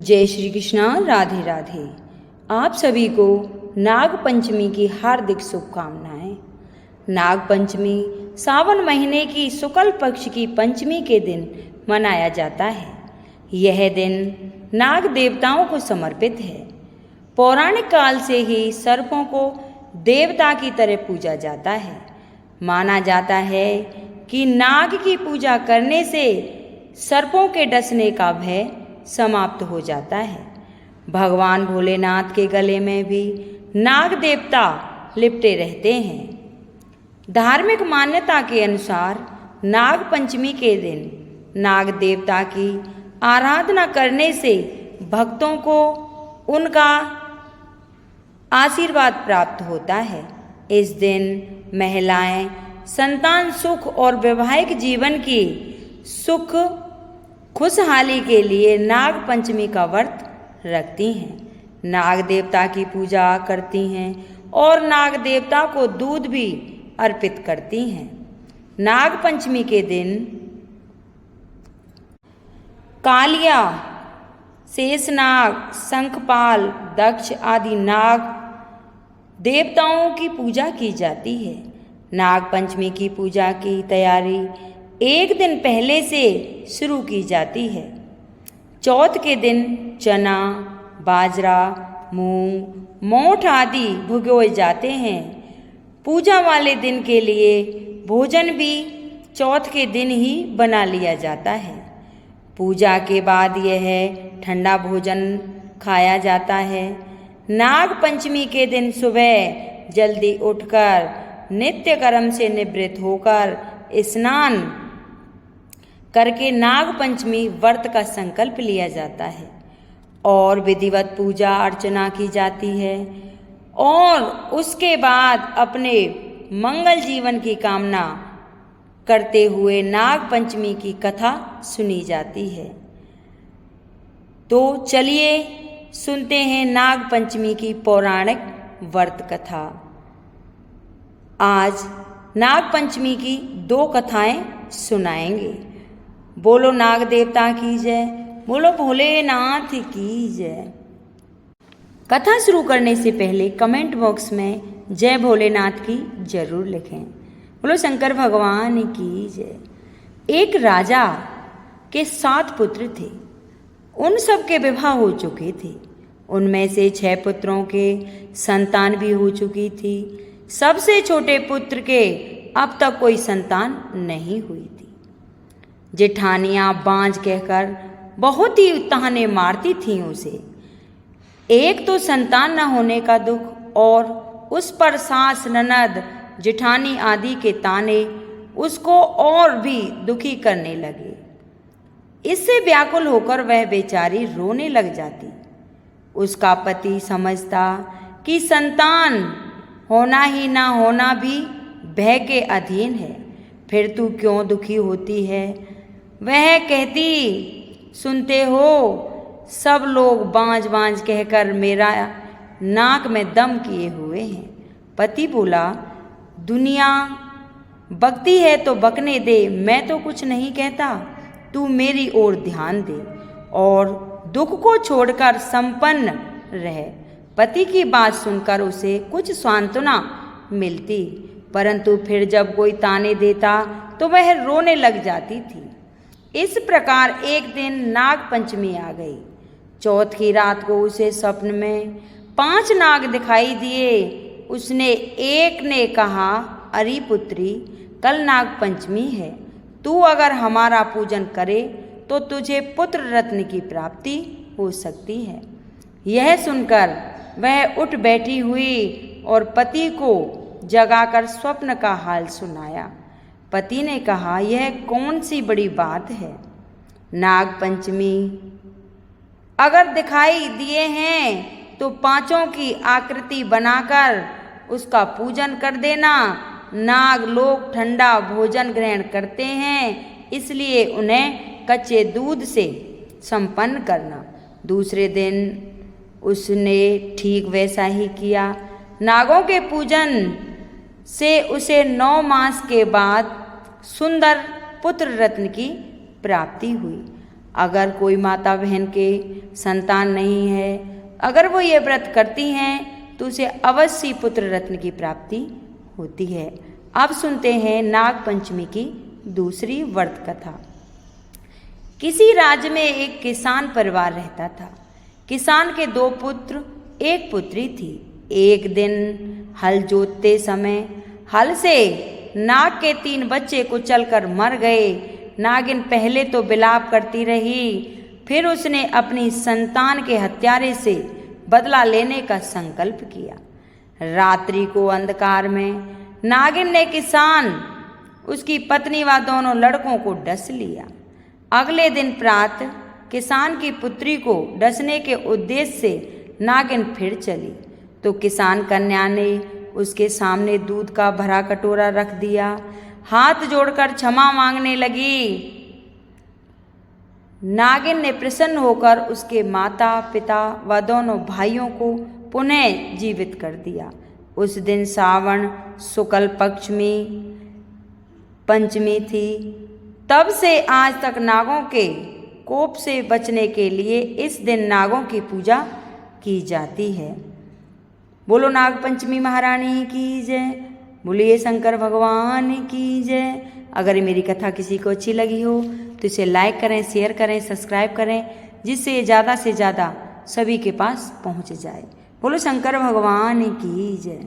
जय श्री कृष्णा। राधे राधे। आप सभी को नाग पंचमी की हार्दिक शुभकामनाएं। नाग पंचमी सावन महीने की शुक्ल पक्ष की पंचमी के दिन मनाया जाता है। यह दिन नाग देवताओं को समर्पित है। पौराणिक काल से ही सर्पों को देवता की तरह पूजा जाता है। माना जाता है कि नाग की पूजा करने से सर्पों के डसने का भय समाप्त हो जाता है। भगवान भोलेनाथ के गले में भी नाग देवता लिपटे रहते हैं। धार्मिक मान्यता के अनुसार नाग पंचमी के दिन नाग देवता की आराधना करने से भक्तों को उनका आशीर्वाद प्राप्त होता है। इस दिन महिलाएं संतान सुख और वैवाहिक जीवन की सुख खुशहाली के लिए नाग पंचमी का व्रत रखती हैं। नाग देवता की पूजा करती हैं और नाग देवता को दूध भी अर्पित करती हैं। नाग पंचमी के दिन कालिया, शेषनाग, शंखपाल, दक्ष आदि नाग देवताओं की पूजा की जाती है। नाग पंचमी की पूजा की तैयारी एक दिन पहले से शुरू की जाती है। चौथ के दिन चना, बाजरा, मूंग, मोठ आदि भिगोए जाते हैं। पूजा वाले दिन के लिए भोजन भी चौथ के दिन ही बना लिया जाता है। पूजा के बाद यह ठंडा भोजन खाया जाता है। नाग पंचमी के दिन सुबह जल्दी उठकर नित्य कर्म से निवृत्त होकर स्नान करके नाग पंचमी व्रत का संकल्प लिया जाता है और विधिवत पूजा अर्चना की जाती है और उसके बाद अपने मंगल जीवन की कामना करते हुए नाग पंचमी की कथा सुनी जाती है। तो चलिए सुनते हैं नाग पंचमी की पौराणिक व्रत कथा। आज नाग पंचमी की 2 कथाएं सुनाएंगे। बोलो नाग देवता की जय, बोलो भोलेनाथ की जय। कथा शुरू करने से पहले कमेंट बॉक्स में जय भोलेनाथ की जरूर लिखें। बोलो शंकर भगवान की जय। एक राजा के 7 पुत्र थे। उन सब के विवाह हो चुके थे। उनमें से 6 पुत्रों के संतान भी हो चुकी थी। सबसे छोटे पुत्र के अब तक कोई संतान नहीं हुई थी। जेठानियां बांझ कहकर बहुत ही ताने मारती थीं उसे। एक तो संतान न होने का दुख और उस पर सास, ननद, जेठानी आदि के ताने उसको और भी दुखी करने लगे। इससे व्याकुल होकर वह बेचारी रोने लग जाती। उसका पति समझता कि संतान होना ही ना होना भी भय के अधीन है, फिर तू क्यों दुखी होती है। वह कहती, सुनते हो सब लोग बांझ बांझ कहकर मेरा नाक में दम किए हुए हैं। पति बोला, दुनिया बकती है तो बकने दे, मैं तो कुछ नहीं कहता। तू मेरी ओर ध्यान दे और दुख को छोड़कर संपन्न रह। पति की बात सुनकर उसे कुछ सांत्वना मिलती, परंतु फिर जब कोई ताने देता तो वह रोने लग जाती थी। इस प्रकार एक दिन नाग पंचमी आ गई। चौथ की रात को उसे स्वप्न में 5 नाग दिखाई दिए। उसने एक ने कहा, अरे पुत्री, कल नाग पंचमी है। तू अगर हमारा पूजन करे तो तुझे पुत्र रत्न की प्राप्ति हो सकती है। यह सुनकर वह उठ बैठी हुई और पति को जगाकर स्वप्न का हाल सुनाया। पति ने कहा, यह कौन सी बड़ी बात है। नाग पंचमी अगर दिखाई दिए हैं तो 5 की आकृति बनाकर उसका पूजन कर देना। नाग लोग ठंडा भोजन ग्रहण करते हैं, इसलिए उन्हें कच्चे दूध से संपन्न करना। दूसरे दिन उसने ठीक वैसा ही किया। नागों के पूजन से उसे 9 मास के बाद सुंदर पुत्र रत्न की प्राप्ति हुई। अगर कोई माता बहन के संतान नहीं है, अगर वो ये व्रत करती हैं तो उसे अवश्य पुत्र रत्न की प्राप्ति होती है। अब सुनते हैं नाग पंचमी की दूसरी व्रत कथा। किसी राज्य में एक किसान परिवार रहता था। किसान के 2 पुत्र, 1 पुत्री थी। एक दिन हल जोतते समय हल से नाग के 3 बच्चे कुचलकर मर गए। नागिन पहले तो विलाप करती रही, फिर उसने अपनी संतान के हत्यारे से बदला लेने का संकल्प किया। रात्रि को अंधकार में नागिन ने किसान, उसकी पत्नी व दोनों लड़कों को डस लिया। अगले दिन प्रातः किसान की पुत्री को डसने के उद्देश्य से नागिन फिर चली तो किसान कन्या ने उसके सामने दूध का भरा कटोरा रख दिया। हाथ जोड़कर क्षमा मांगने लगी। नागिन ने प्रसन्न होकर उसके माता पिता व दोनों भाइयों को पुनः जीवित कर दिया। उस दिन श्रावण शुक्ल पक्ष में पंचमी थी। तब से आज तक नागों के कोप से बचने के लिए इस दिन नागों की पूजा की जाती है। बोलो नाग पंचमी महारानी की जय, बोलिए शंकर भगवान की जय। अगर मेरी कथा किसी को अच्छी लगी हो तो इसे लाइक करें, शेयर करें, सब्सक्राइब करें, जिससे ज़्यादा से ज़्यादा सभी के पास पहुंच जाए। बोलो शंकर भगवान की जय।